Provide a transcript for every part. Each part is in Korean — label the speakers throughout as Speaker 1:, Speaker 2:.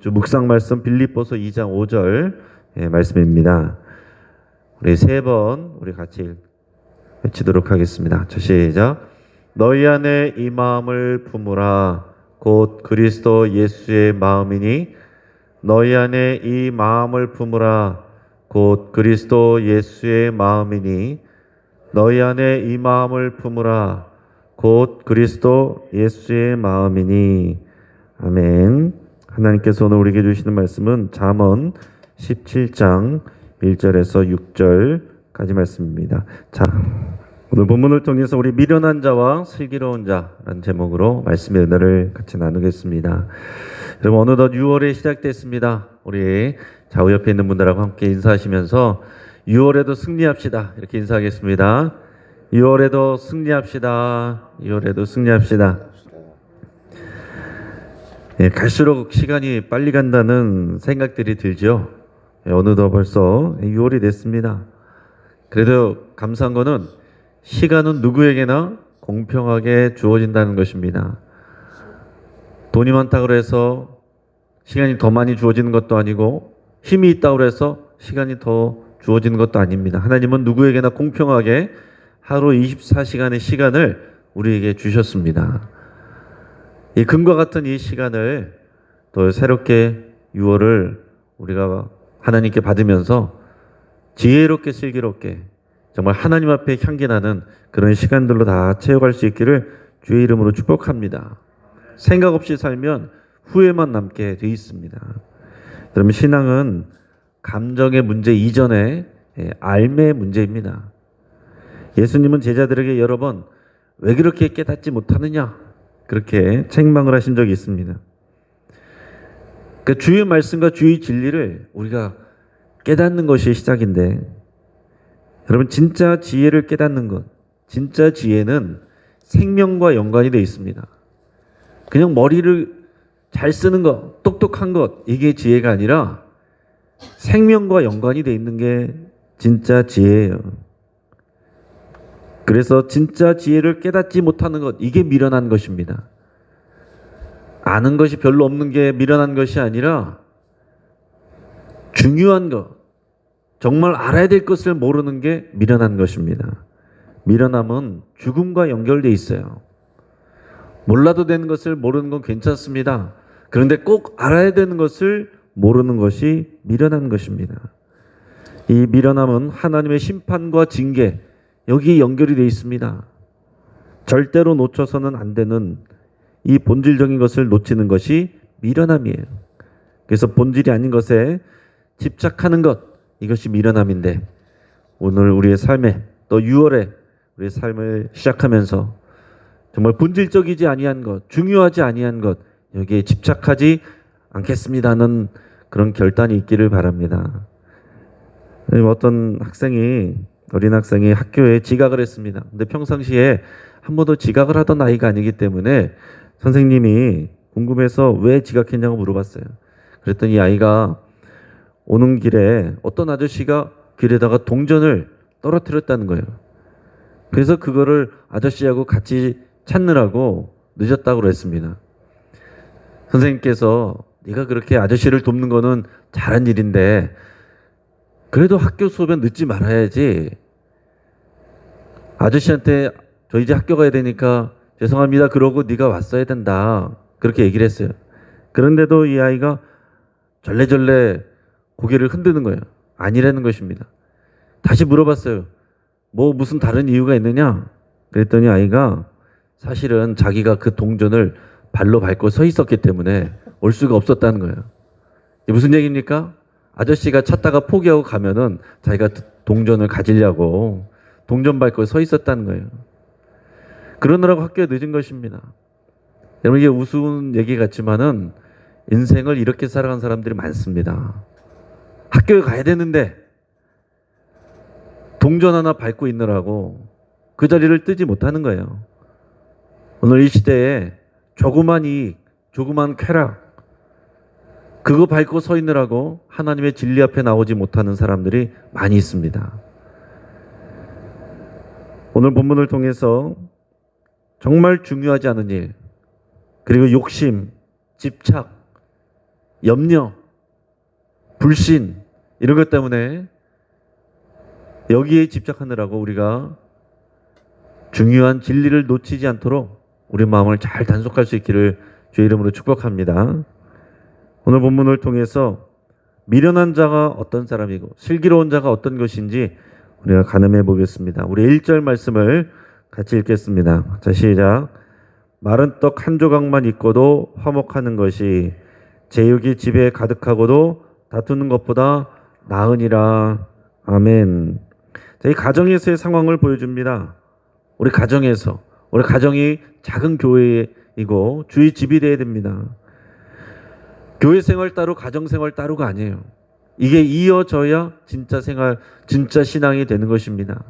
Speaker 1: 묵상 말씀 빌립보서 2장 5절 말씀입니다. 우리 세 번 우리 같이 외치도록 하겠습니다. 시작. 너희 안에 이 마음을 품으라 곧 그리스도 예수의 마음이니 너희 안에 이 마음을 품으라 곧 그리스도 예수의 마음이니 너희 안에 이 마음을 품으라 곧 그리스도 예수의 마음이니 아멘. 하나님께서 오늘 우리에게 주시는 말씀은 잠언 17장 1절에서 6절까지 말씀입니다. 자, 오늘 본문을 통해서 우리 미련한 자와 슬기로운 자라는 제목으로 말씀의 은혜를 같이 나누겠습니다. 여러분 어느덧 6월이 시작됐습니다. 우리 좌우 옆에 있는 분들하고 함께 인사하시면서 6월에도 승리합시다 이렇게 인사하겠습니다. 6월에도 승리합시다. 6월에도 승리합시다. 갈수록 시간이 빨리 간다는 생각들이 들죠. 어느덧 벌써 6월이 됐습니다. 그래도 감사한 거는 시간은 누구에게나 공평하게 주어진다는 것입니다. 돈이 많다고 해서 시간이 더 많이 주어지는 것도 아니고 힘이 있다고 해서 시간이 더 주어지는 것도 아닙니다. 하나님은 누구에게나 공평하게 하루 24시간의 시간을 우리에게 주셨습니다. 이 금과 같은 이 시간을 또 새롭게 6월을 우리가 하나님께 받으면서 지혜롭게 슬기롭게 정말 하나님 앞에 향기나는 그런 시간들로 다 채워갈 수 있기를 주의 이름으로 축복합니다. 생각 없이 살면 후회만 남게 돼 있습니다. 그러면 신앙은 감정의 문제 이전에 알매의 문제입니다. 예수님은 제자들에게 여러 번 왜 그렇게 깨닫지 못하느냐 그렇게 책망을 하신 적이 있습니다. 그 주의 말씀과 주의 진리를 우리가 깨닫는 것이 시작인데 여러분 진짜 지혜를 깨닫는 것, 진짜 지혜는 생명과 연관이 되어 있습니다. 그냥 머리를 잘 쓰는 것, 똑똑한 것 이게 지혜가 아니라 생명과 연관이 되어 있는 게 진짜 지혜예요. 그래서 진짜 지혜를 깨닫지 못하는 것 이게 미련한 것입니다. 아는 것이 별로 없는 게 미련한 것이 아니라 중요한 것, 정말 알아야 될 것을 모르는 게 미련한 것입니다. 미련함은 죽음과 연결되어 있어요. 몰라도 되는 것을 모르는 건 괜찮습니다. 그런데 꼭 알아야 되는 것을 모르는 것이 미련한 것입니다. 이 미련함은 하나님의 심판과 징계 여기에 연결이 되어 있습니다. 절대로 놓쳐서는 안 되는 이 본질적인 것을 놓치는 것이 미련함이에요. 그래서 본질이 아닌 것에 집착하는 것 이것이 미련함인데 오늘 우리의 삶에 또 6월에 우리의 삶을 시작하면서 정말 본질적이지 아니한 것, 중요하지 아니한 것 여기에 집착하지 않겠습니다는 그런 결단이 있기를 바랍니다. 어떤 어린 학생이 학교에 지각을 했습니다. 근데 평상시에 한 번도 지각을 하던 아이가 아니기 때문에 선생님이 궁금해서 왜 지각했냐고 물어봤어요. 그랬더니 이 아이가 오는 길에 어떤 아저씨가 길에다가 동전을 떨어뜨렸다는 거예요. 그래서 그거를 아저씨하고 같이 찾느라고 늦었다고 그랬습니다. 선생님께서 네가 그렇게 아저씨를 돕는 거는 잘한 일인데 그래도 학교 수업에 늦지 말아야지. 아저씨한테 저 이제 학교 가야 되니까 죄송합니다. 그러고 네가 왔어야 된다. 그렇게 얘기를 했어요. 그런데도 이 아이가 절레절레 고개를 흔드는 거예요. 아니라는 것입니다. 다시 물어봤어요. 무슨 다른 이유가 있느냐? 그랬더니 아이가 사실은 자기가 그 동전을 발로 밟고 서 있었기 때문에 올 수가 없었다는 거예요. 이게 무슨 얘기입니까? 아저씨가 찾다가 포기하고 가면은 자기가 동전을 가지려고 동전 밟고 서 있었다는 거예요. 그러느라고 학교에 늦은 것입니다. 여러분 이게 우스운 얘기 같지만은 인생을 이렇게 살아간 사람들이 많습니다. 학교에 가야 되는데 동전 하나 밟고 있느라고 그 자리를 뜨지 못하는 거예요. 오늘 이 시대에 조그만 이익, 조그만 쾌락 그거 밟고 서 있느라고 하나님의 진리 앞에 나오지 못하는 사람들이 많이 있습니다. 오늘 본문을 통해서 정말 중요하지 않은 일, 그리고 욕심, 집착, 염려, 불신 이런 것 때문에 여기에 집착하느라고 우리가 중요한 진리를 놓치지 않도록 우리 마음을 잘 단속할 수 있기를 주의 이름으로 축복합니다. 오늘 본문을 통해서 미련한 자가 어떤 사람이고 슬기로운 자가 어떤 것인지 우리가 가늠해 보겠습니다. 우리 1절 말씀을 같이 읽겠습니다. 자, 시작. 마른 떡 한 조각만 있고도 화목하는 것이 제육이 집에 가득하고도 다투는 것보다 나으니라. 아멘. 자, 이 가정에서의 상황을 보여줍니다. 우리 가정에서, 우리 가정이 작은 교회이고 주의 집이 되어야 됩니다. 교회 생활 따로 가정 생활 따로가 아니에요. 이게 이어져야 진짜 생활, 진짜 신앙이 되는 것입니다.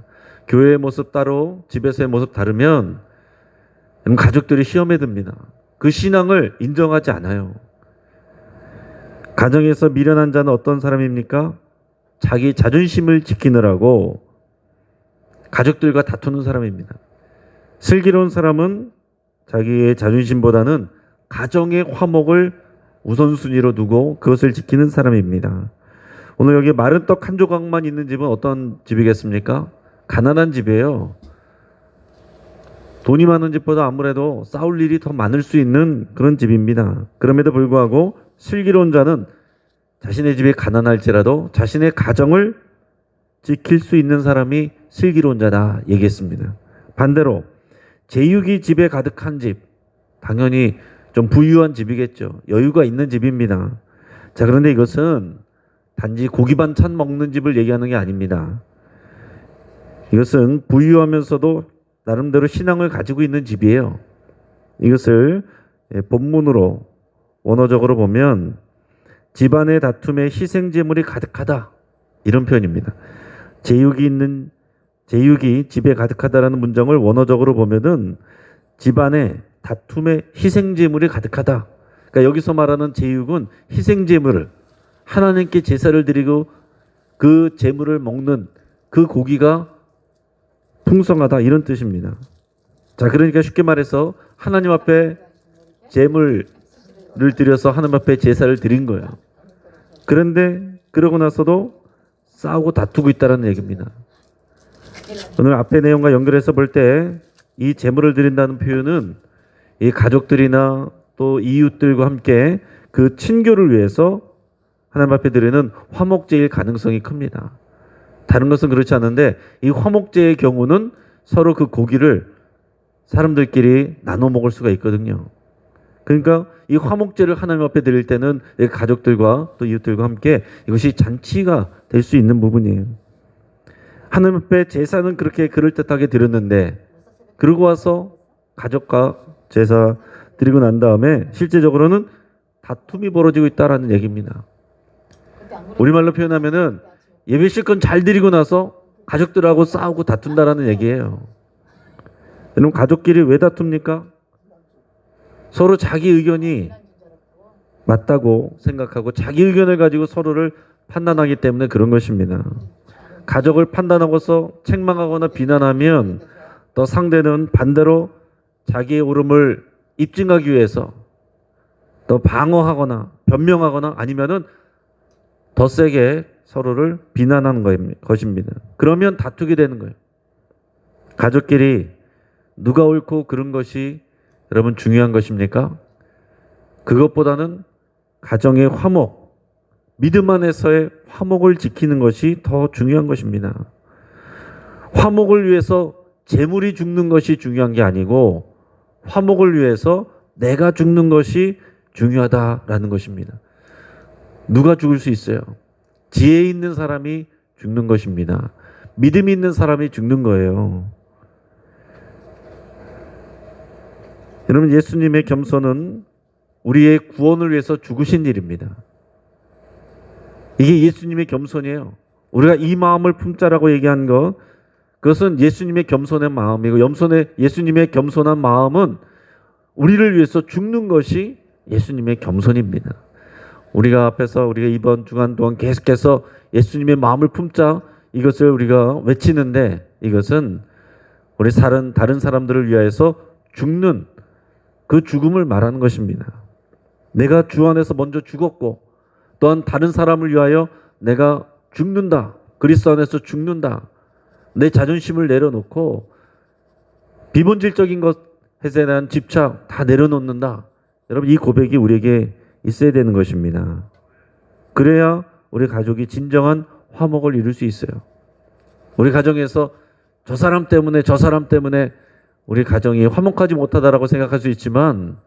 Speaker 1: 교회의 모습 따로 집에서의 모습 다르면 가족들이 시험에 듭니다. 그 신앙을 인정하지 않아요. 가정에서 미련한 자는 어떤 사람입니까? 자기 자존심을 지키느라고 가족들과 다투는 사람입니다. 슬기로운 사람은 자기의 자존심보다는 가정의 화목을 우선순위로 두고 그것을 지키는 사람입니다. 오늘 여기 마른 떡 한 조각만 있는 집은 어떤 집이겠습니까? 가난한 집이에요. 돈이 많은 집보다 아무래도 싸울 일이 더 많을 수 있는 그런 집입니다. 그럼에도 불구하고 슬기로운 자는 자신의 집이 가난할지라도 자신의 가정을 지킬 수 있는 사람이 슬기로운 자다 얘기했습니다. 반대로 제육이 집에 가득한 집, 당연히 좀 부유한 집이겠죠. 여유가 있는 집입니다. 자, 그런데 이것은 단지 고기 반찬 먹는 집을 얘기하는 게 아닙니다. 이것은 부유하면서도 나름대로 신앙을 가지고 있는 집이에요. 이것을 본문으로 원어적으로 보면 집안의 다툼에 희생제물이 가득하다 이런 표현입니다. 제육이 집에 가득하다라는 문장을 원어적으로 보면은 집안에 다툼에 희생제물이 가득하다. 그러니까 여기서 말하는 제육은 희생제물을 하나님께 제사를 드리고 그 제물을 먹는 그 고기가 풍성하다 이런 뜻입니다. 자, 그러니까 쉽게 말해서 하나님 앞에 제물을 드려서 하나님 앞에 제사를 드린 거예요. 그런데 그러고 나서도 싸우고 다투고 있다는 얘기입니다. 오늘 앞의 내용과 연결해서 볼 때 이 제물을 드린다는 표현은 이 가족들이나 또 이웃들과 함께 그 친교를 위해서 하나님 앞에 드리는 화목제일 가능성이 큽니다. 다른 것은 그렇지 않은데 이 화목제의 경우는 서로 그 고기를 사람들끼리 나눠 먹을 수가 있거든요. 그러니까 이 화목제를 하나님 앞에 드릴 때는 가족들과 또 이웃들과 함께 이것이 잔치가 될 수 있는 부분이에요. 하나님 앞에 제사는 그렇게 그럴듯하게 드렸는데 그러고 와서 가족과 제사 드리고 난 다음에 실제적으로는 다툼이 벌어지고 있다라는 얘기입니다. 우리말로 표현하면은 예배 실컷 잘 드리고 나서 가족들하고 싸우고 다툰다라는 얘기예요. 여러분, 가족끼리 왜 다툽니까? 서로 자기 의견이 맞다고 생각하고 자기 의견을 가지고 서로를 판단하기 때문에 그런 것입니다. 가족을 판단하고서 책망하거나 비난하면 또 상대는 반대로 자기의 옳음을 입증하기 위해서 또 방어하거나 변명하거나 아니면은 더 세게 서로를 비난하는 것입니다. 그러면 다투게 되는 거예요. 가족끼리 누가 옳고 그런 것이 여러분 중요한 것입니까? 그것보다는 가정의 화목, 믿음 안에서의 화목을 지키는 것이 더 중요한 것입니다. 화목을 위해서 재물이 죽는 것이 중요한 게 아니고 화목을 위해서 내가 죽는 것이 중요하다라는 것입니다. 누가 죽을 수 있어요? 지혜 있는 사람이 죽는 것입니다. 믿음이 있는 사람이 죽는 거예요. 여러분, 예수님의 겸손은 우리의 구원을 위해서 죽으신 일입니다. 이게 예수님의 겸손이에요. 우리가 이 마음을 품자라고 얘기한 것, 그것은 예수님의 겸손의 마음이고 예수님의 겸손한 마음은 우리를 위해서 죽는 것이 예수님의 겸손입니다. 우리가 이번 주간 동안 계속해서 예수님의 마음을 품자 이것을 우리가 외치는데 이것은 우리 다른 사람들을 위하여서 죽는 그 죽음을 말하는 것입니다. 내가 주 안에서 먼저 죽었고 또한 다른 사람을 위하여 내가 죽는다. 그리스도 안에서 죽는다. 내 자존심을 내려놓고 비본질적인 것에 대한 집착 다 내려놓는다. 여러분 이 고백이 우리에게 있어야 되는 것입니다. 그래야 우리 가족이 진정한 화목을 이룰 수 있어요. 우리 가정에서 저 사람 때문에 우리 가정이 화목하지 못하다라고 생각할 수 있지만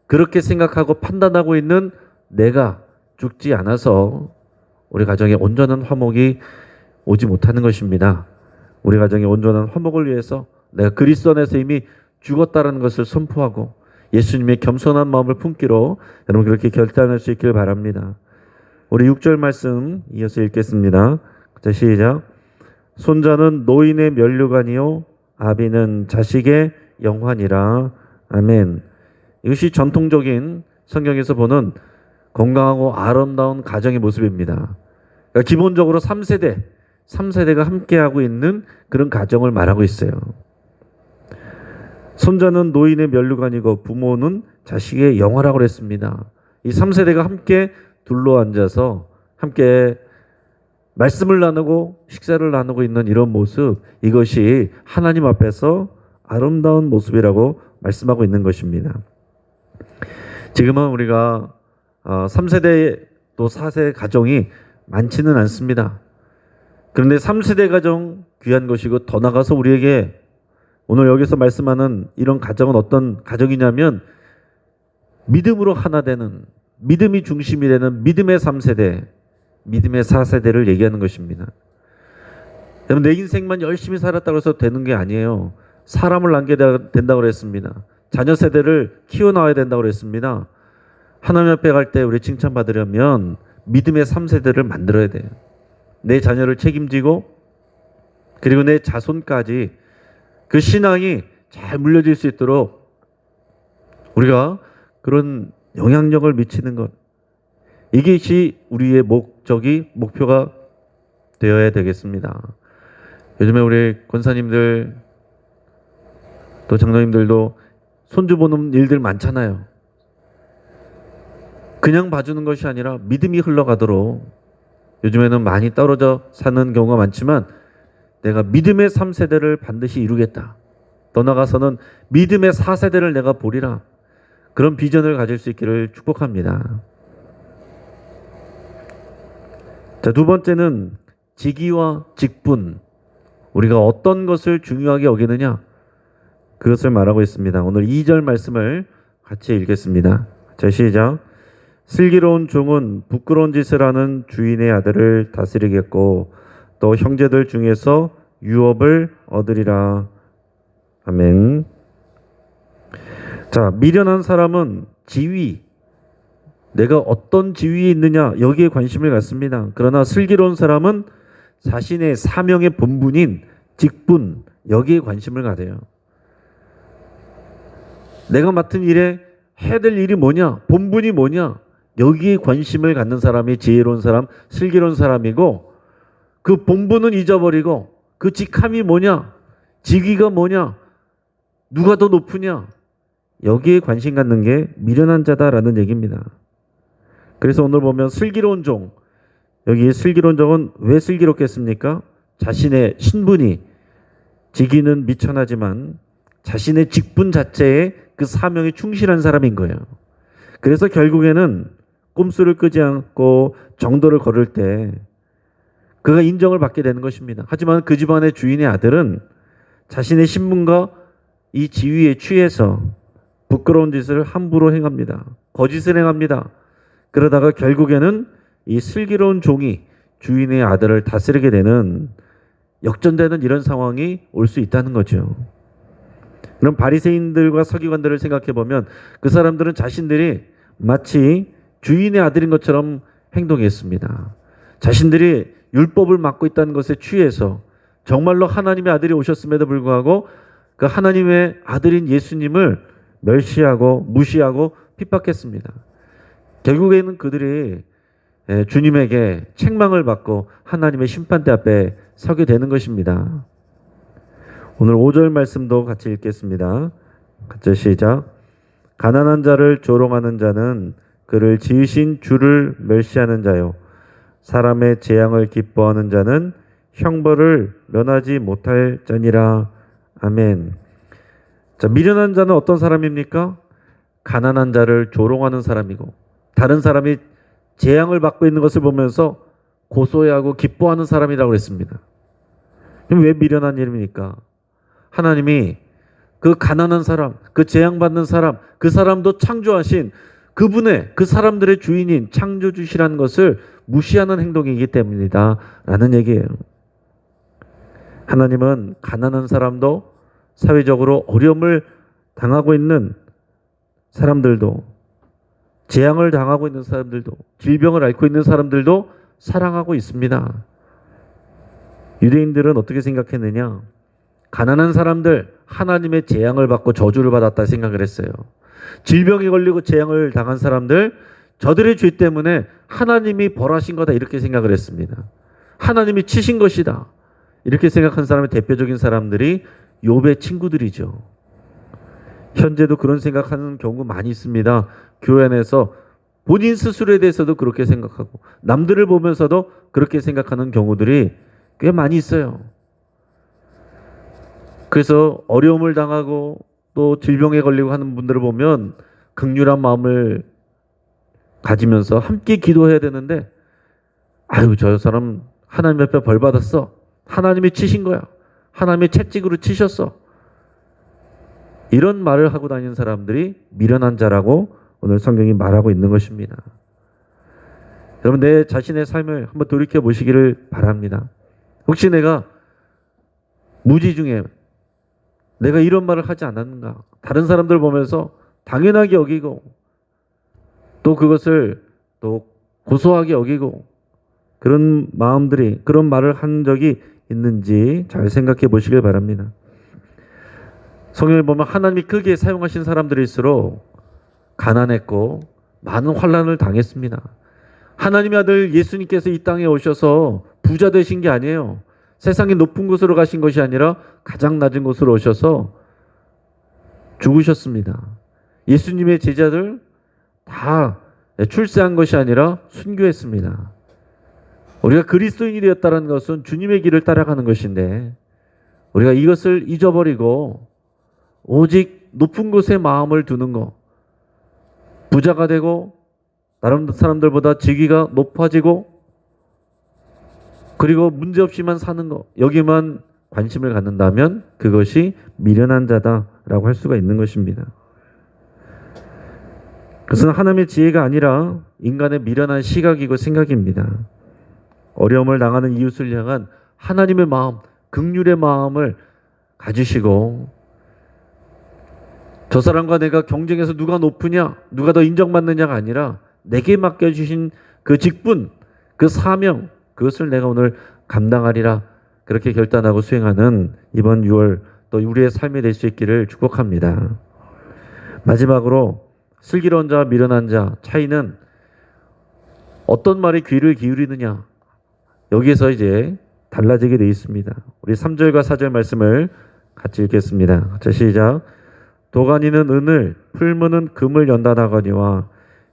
Speaker 1: 그렇게 생각하고 판단하고 있는 내가 죽지 않아서 우리 가정에 온전한 화목이 오지 못하는 것입니다. 우리 가정의 온전한 화목을 위해서 내가 그리스도 안에서 이미 죽었다는 것을 선포하고 예수님의 겸손한 마음을 품기로 여러분 그렇게 결단할 수 있길 바랍니다. 우리 6절 말씀 이어서 읽겠습니다. 자, 시작. 손자는 노인의 면류관이요 아비는 자식의 영환이라. 아멘. 이것이 전통적인 성경에서 보는 건강하고 아름다운 가정의 모습입니다. 그러니까 기본적으로 3세대가 함께하고 있는 그런 가정을 말하고 있어요. 손자는 노인의 면류관이고 부모는 자식의 영화라고 했습니다. 이 3세대가 함께 둘러앉아서 함께 말씀을 나누고 식사를 나누고 있는 이런 모습, 이것이 하나님 앞에서 아름다운 모습이라고 말씀하고 있는 것입니다. 지금은 우리가 3세대 또 4세 가정이 많지는 않습니다. 그런데 3세대 가정 귀한 것이고 더 나아가서 우리에게 오늘 여기서 말씀하는 이런 가정은 어떤 가정이냐면 믿음으로 하나 되는, 믿음이 중심이 되는 믿음의 3세대, 믿음의 4세대를 얘기하는 것입니다. 여러분 내 인생만 열심히 살았다고 해서 되는 게 아니에요. 사람을 낳게 된다고 그랬습니다. 자녀 세대를 키워나와야 된다고 그랬습니다. 하나님 앞에 갈 때 우리 칭찬받으려면 믿음의 3세대를 만들어야 돼요. 내 자녀를 책임지고 그리고 내 자손까지 그 신앙이 잘 물려질 수 있도록 우리가 그런 영향력을 미치는 것, 이것이 우리의 목표가 되어야 되겠습니다. 요즘에 우리 권사님들 또 장로님들도 손주 보는 일들 많잖아요. 그냥 봐주는 것이 아니라 믿음이 흘러가도록 요즘에는 많이 떨어져 사는 경우가 많지만 내가 믿음의 3세대를 반드시 이루겠다. 더 나아가서는 믿음의 4세대를 내가 보리라. 그런 비전을 가질 수 있기를 축복합니다. 자, 두 번째는 직위와 직분. 우리가 어떤 것을 중요하게 여기느냐? 그것을 말하고 있습니다. 오늘 2절 말씀을 같이 읽겠습니다. 자, 시작. 슬기로운 종은 부끄러운 짓을 하는 주인의 아들을 다스리겠고 또 형제들 중에서 유업을 얻으리라. 아멘. 자, 미련한 사람은 지위, 내가 어떤 지위에 있느냐 여기에 관심을 갖습니다. 그러나 슬기로운 사람은 자신의 사명의 본분인 직분, 여기에 관심을 가져요. 내가 맡은 일에 해야 될 일이 뭐냐, 본분이 뭐냐, 여기에 관심을 갖는 사람이 지혜로운 사람, 슬기로운 사람이고, 그 본분은 잊어버리고 그 직함이 뭐냐, 직위가 뭐냐, 누가 더 높으냐, 여기에 관심 갖는 게 미련한 자다라는 얘기입니다. 그래서 오늘 보면 슬기로운 종, 여기 슬기로운 종은 왜 슬기롭겠습니까? 자신의 신분이, 직위는 미천하지만 자신의 직분 자체에 그 사명에 충실한 사람인 거예요. 그래서 결국에는 꼼수를 끄지 않고 정도를 걸을 때 그가 인정을 받게 되는 것입니다. 하지만 그 집안의 주인의 아들은 자신의 신분과 이 지위에 취해서 부끄러운 짓을 함부로 행합니다. 거짓을 행합니다. 그러다가 결국에는 이 슬기로운 종이 주인의 아들을 다스리게 되는, 역전되는 이런 상황이 올 수 있다는 거죠. 그럼 바리새인들과 서기관들을 생각해 보면 그 사람들은 자신들이 마치 주인의 아들인 것처럼 행동했습니다. 자신들이 율법을 맡고 있다는 것에 취해서 정말로 하나님의 아들이 오셨음에도 불구하고 그 하나님의 아들인 예수님을 멸시하고 무시하고 핍박했습니다. 결국에는 그들이 주님에게 책망을 받고 하나님의 심판대 앞에 서게 되는 것입니다. 오늘 5절 말씀도 같이 읽겠습니다. 같이 시작. 가난한 자를 조롱하는 자는 그를 지으신 주를 멸시하는 자요 사람의 재앙을 기뻐하는 자는 형벌을 면하지 못할 자니라. 아멘. 자, 미련한 자는 어떤 사람입니까? 가난한 자를 조롱하는 사람이고 다른 사람이 재앙을 받고 있는 것을 보면서 고소해하고 기뻐하는 사람이라고 했습니다. 그럼 왜 미련한 일입니까? 하나님이 그 가난한 사람, 그 재앙받는 사람, 그 사람도 창조하신 그분의 그 사람들의 주인인 창조주시라는 것을 무시하는 행동이기 때문이다 라는 얘기예요. 하나님은 가난한 사람도 사회적으로 어려움을 당하고 있는 사람들도 재앙을 당하고 있는 사람들도 질병을 앓고 있는 사람들도 사랑하고 있습니다. 유대인들은 어떻게 생각했느냐? 가난한 사람들 하나님의 재앙을 받고 저주를 받았다 생각을 했어요. 질병에 걸리고 재앙을 당한 사람들 저들의 죄 때문에 하나님이 벌하신 거다 이렇게 생각을 했습니다. 하나님이 치신 것이다 이렇게 생각한 사람의 대표적인 사람들이 욥의 친구들이죠. 현재도 그런 생각하는 경우 많이 있습니다. 교회 안에서 본인 스스로에 대해서도 그렇게 생각하고 남들을 보면서도 그렇게 생각하는 경우들이 꽤 많이 있어요. 그래서 어려움을 당하고 또 질병에 걸리고 하는 분들을 보면 긍휼한 마음을 가지면서 함께 기도해야 되는데 아유 저 사람 하나님 앞에 벌 받았어. 하나님이 치신 거야. 하나님이 채찍으로 치셨어. 이런 말을 하고 다니는 사람들이 미련한 자라고 오늘 성경이 말하고 있는 것입니다. 여러분 내 자신의 삶을 한번 돌이켜 보시기를 바랍니다. 혹시 내가 무지 중에 내가 이런 말을 하지 않았는가? 다른 사람들 보면서 당연하게 여기고 또 그것을 또 고소하게 여기고 그런 마음들이 그런 말을 한 적이 있는지 잘 생각해 보시길 바랍니다. 성경을 보면 하나님이 크게 사용하신 사람들일수록 가난했고 많은 환난을 당했습니다. 하나님의 아들 예수님께서 이 땅에 오셔서 부자 되신 게 아니에요. 세상의 높은 곳으로 가신 것이 아니라 가장 낮은 곳으로 오셔서 죽으셨습니다. 예수님의 제자들 다 출세한 것이 아니라 순교했습니다. 우리가 그리스도인이 되었다는 것은 주님의 길을 따라가는 것인데 우리가 이것을 잊어버리고 오직 높은 곳에 마음을 두는 것, 부자가 되고 다른 사람들보다 직위가 높아지고 그리고 문제없이만 사는 것, 여기만 관심을 갖는다면 그것이 미련한 자다라고 할 수가 있는 것입니다. 그것은 하나님의 지혜가 아니라 인간의 미련한 시각이고 생각입니다. 어려움을 당하는 이웃을 향한 하나님의 마음, 긍휼의 마음을 가지시고 저 사람과 내가 경쟁해서 누가 높으냐, 누가 더 인정받느냐가 아니라 내게 맡겨주신 그 직분, 그 사명, 그것을 내가 오늘 감당하리라 그렇게 결단하고 수행하는 이번 6월 또 우리의 삶이 될 수 있기를 축복합니다. 마지막으로 슬기로운 자와 미련한 자 차이는 어떤 말에 귀를 기울이느냐 여기에서 이제 달라지게 되어 있습니다. 우리 3절과 4절 말씀을 같이 읽겠습니다. 자, 시작. 도가니는 은을 풀무는 금을 연단하거니와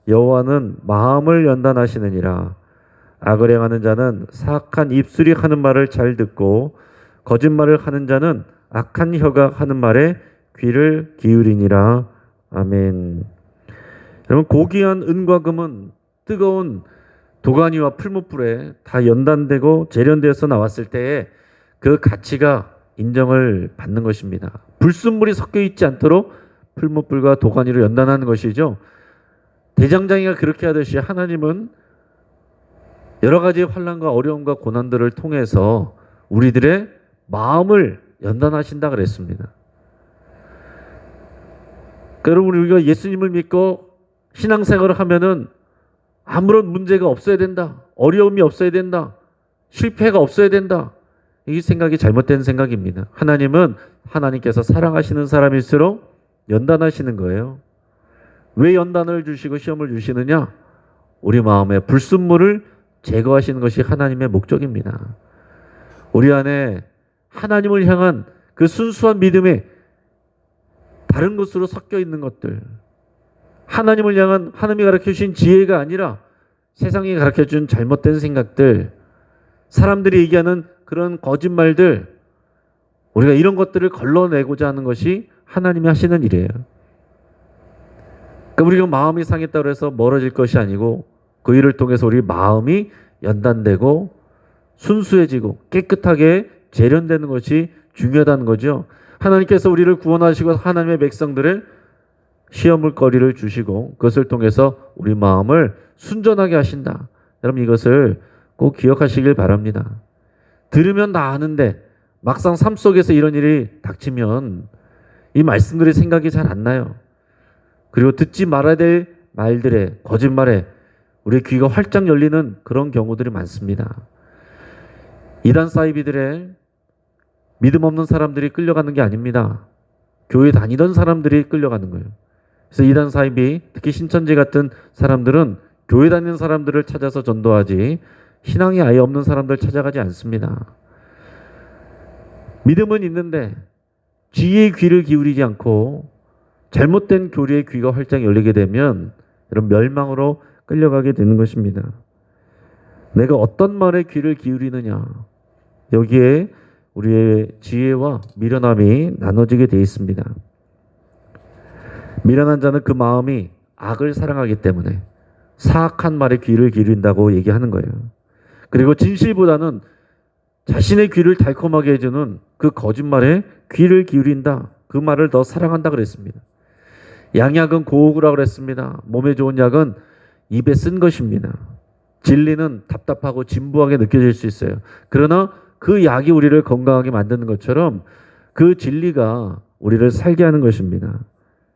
Speaker 1: 여호와는 마음을 연단하시느니라. 악을 행하는 자는 사악한 입술이 하는 말을 잘 듣고 거짓말을 하는 자는 악한 혀가 하는 말에 귀를 기울이니라. 아멘. 여러분 고귀한 은과 금은 뜨거운 도가니와 풀무불에 다 연단되고 재련되어서 나왔을 때에 그 가치가 인정을 받는 것입니다. 불순물이 섞여 있지 않도록 풀무불과 도가니를 연단하는 것이죠. 대장장이가 그렇게 하듯이 하나님은 여러 가지 환난과 어려움과 고난들을 통해서 우리들의 마음을 연단하신다 그랬습니다. 여러분 우리가 예수님을 믿고 신앙생활을 하면은 아무런 문제가 없어야 된다. 어려움이 없어야 된다. 실패가 없어야 된다. 이 생각이 잘못된 생각입니다. 하나님은 하나님께서 사랑하시는 사람일수록 연단하시는 거예요. 왜 연단을 주시고 시험을 주시느냐? 우리 마음의 불순물을 제거하시는 것이 하나님의 목적입니다. 우리 안에 하나님을 향한 그 순수한 믿음에 다른 것으로 섞여 있는 것들, 하나님을 향한 하나님이 가르쳐 주신 지혜가 아니라 세상이 가르쳐 준 잘못된 생각들, 사람들이 얘기하는 그런 거짓말들, 우리가 이런 것들을 걸러내고자 하는 것이 하나님이 하시는 일이에요. 그러니까 우리가 마음이 상했다고 해서 멀어질 것이 아니고 그 일을 통해서 우리 마음이 연단되고 순수해지고 깨끗하게 재련되는 것이 중요하다는 거죠. 하나님께서 우리를 구원하시고 하나님의 백성들을 시험을 거리를 주시고 그것을 통해서 우리 마음을 순전하게 하신다. 여러분 이것을 꼭 기억하시길 바랍니다. 들으면 다 아는데 막상 삶 속에서 이런 일이 닥치면 이 말씀들이 생각이 잘 안 나요. 그리고 듣지 말아야 될 말들에 거짓말에 우리의 귀가 활짝 열리는 그런 경우들이 많습니다. 이단 사이비들의 믿음 없는 사람들이 끌려가는 게 아닙니다. 교회 다니던 사람들이 끌려가는 거예요. 그래서 이단 사이비, 특히 신천지 같은 사람들은 교회 다니는 사람들을 찾아서 전도하지 신앙이 아예 없는 사람들 찾아가지 않습니다. 믿음은 있는데 지혜의 귀를 기울이지 않고 잘못된 교리의 귀가 활짝 열리게 되면 이런 멸망으로 끌려가게 되는 것입니다. 내가 어떤 말에 귀를 기울이느냐, 여기에 우리의 지혜와 미련함이 나눠지게 되어 있습니다. 미련한 자는 그 마음이 악을 사랑하기 때문에 사악한 말에 귀를 기울인다고 얘기하는 거예요. 그리고 진실보다는 자신의 귀를 달콤하게 해주는 그 거짓말에 귀를 기울인다. 그 말을 더 사랑한다 그랬습니다. 양약은 고우구라고 그랬습니다. 몸에 좋은 약은 입에 쓴 것입니다. 진리는 답답하고 진부하게 느껴질 수 있어요. 그러나 그 약이 우리를 건강하게 만드는 것처럼 그 진리가 우리를 살게 하는 것입니다.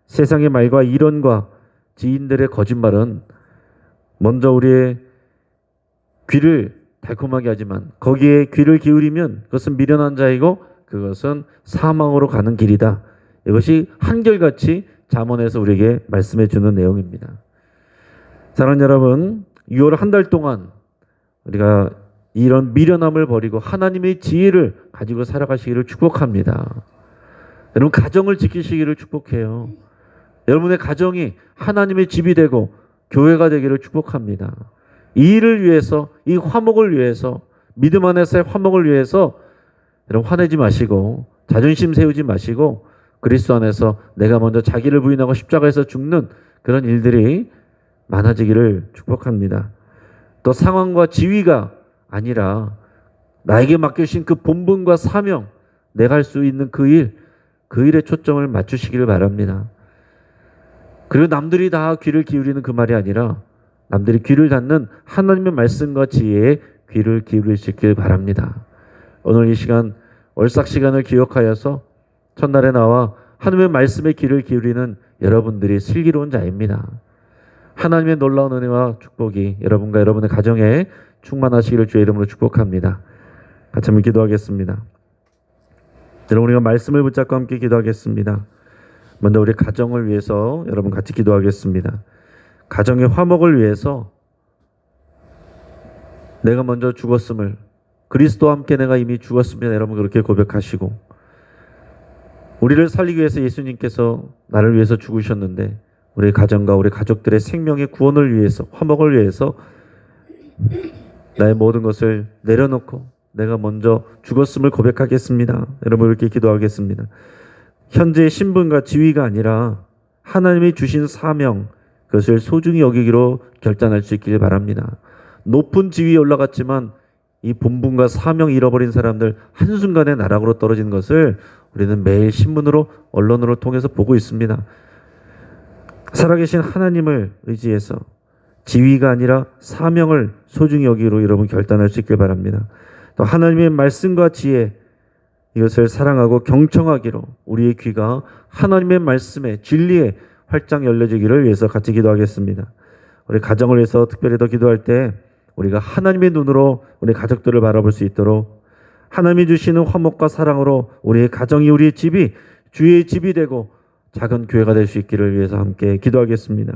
Speaker 1: 세상의 말과 이론과 지인들의 거짓말은 먼저 우리의 귀를 달콤하게 하지만 거기에 귀를 기울이면 그것은 미련한 자이고 그것은 사망으로 가는 길이다. 이것이 한결같이 잠언에서 우리에게 말씀해 주는 내용입니다. 사랑하는 여러분, 6월 한 달 동안 우리가 이런 미련함을 버리고 하나님의 지혜를 가지고 살아가시기를 축복합니다. 여러분 가정을 지키시기를 축복해요. 여러분의 가정이 하나님의 집이 되고 교회가 되기를 축복합니다. 이 일을 위해서, 이 화목을 위해서, 믿음 안에서의 화목을 위해서 여러분 화내지 마시고 자존심 세우지 마시고 그리스도 안에서 내가 먼저 자기를 부인하고 십자가에서 죽는 그런 일들이 많아지기를 축복합니다. 또 상황과 지위가 아니라 나에게 맡겨주신 그 본분과 사명, 내가 할 수 있는 그 일에 초점을 맞추시기를 바랍니다. 그리고 남들이 다 귀를 기울이는 그 말이 아니라 남들이 귀를 닫는 하나님의 말씀과 지혜에 귀를 기울이시길 바랍니다. 오늘 이 시간 월삭 시간을 기억하여서 첫날에 나와 하나님의 말씀에 귀를 기울이는 여러분들이 슬기로운 자입니다. 하나님의 놀라운 은혜와 축복이 여러분과 여러분의 가정에 충만하시기를 주의 이름으로 축복합니다. 같이 한번 기도하겠습니다. 여러분 우리가 말씀을 붙잡고 함께 기도하겠습니다. 먼저 우리 가정을 위해서 여러분 같이 기도하겠습니다. 가정의 화목을 위해서 내가 먼저 죽었음을 그리스도와 함께 내가 이미 죽었으면 여러분 그렇게 고백하시고 우리를 살리기 위해서 예수님께서 나를 위해서 죽으셨는데 우리 가정과 우리 가족들의 생명의 구원을 위해서 화목을 위해서 나의 모든 것을 내려놓고 내가 먼저 죽었음을 고백하겠습니다. 여러분 이렇게 기도하겠습니다. 현재의 신분과 지위가 아니라 하나님이 주신 사명 그것을 소중히 여기기로 결단할 수 있길 바랍니다. 높은 지위에 올라갔지만 이 본분과 사명 잃어버린 사람들 한순간에 나락으로 떨어진 것을 우리는 매일 신문으로 언론으로 통해서 보고 있습니다. 살아계신 하나님을 의지해서 지위가 아니라 사명을 소중히 여기기로 여러분 결단할 수 있길 바랍니다. 또 하나님의 말씀과 지혜 이것을 사랑하고 경청하기로 우리의 귀가 하나님의 말씀에 진리에 활짝 열려지기를 위해서 같이 기도하겠습니다. 우리 가정을 위해서 특별히 더 기도할 때 우리가 하나님의 눈으로 우리 가족들을 바라볼 수 있도록 하나님이 주시는 화목과 사랑으로 우리의 가정이 우리의 집이 주의 집이 되고 작은 교회가 될 수 있기를 위해서 함께 기도하겠습니다.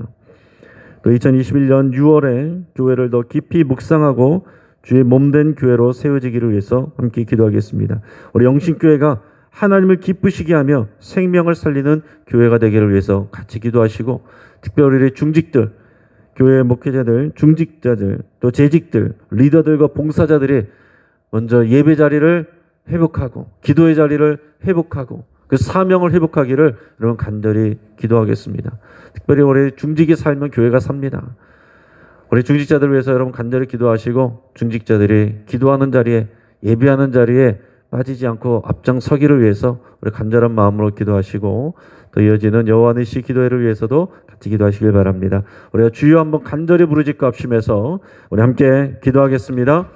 Speaker 1: 또 2021년 6월에 교회를 더 깊이 묵상하고 주의 몸된 교회로 세워지기를 위해서 함께 기도하겠습니다. 우리 영신교회가 하나님을 기쁘시게 하며 생명을 살리는 교회가 되기를 위해서 같이 기도하시고, 특별히 우리 중직들, 교회 목회자들, 중직자들, 또 재직들, 리더들과 봉사자들이 먼저 예배 자리를 회복하고 기도의 자리를 회복하고 그 사명을 회복하기를 여러분 간절히 기도하겠습니다. 특별히 우리 중직이 살면 교회가 삽니다. 우리 중직자들을 위해서 여러분 간절히 기도하시고, 중직자들이 기도하는 자리에, 예배하는 자리에 빠지지 않고 앞장서기를 위해서 우리 간절한 마음으로 기도하시고, 또 이어지는 여호와 니시 기도회를 위해서도 같이 기도하시길 바랍니다. 우리가 주여 한번 간절히 부르짖고 합심해서 우리 함께 기도하겠습니다.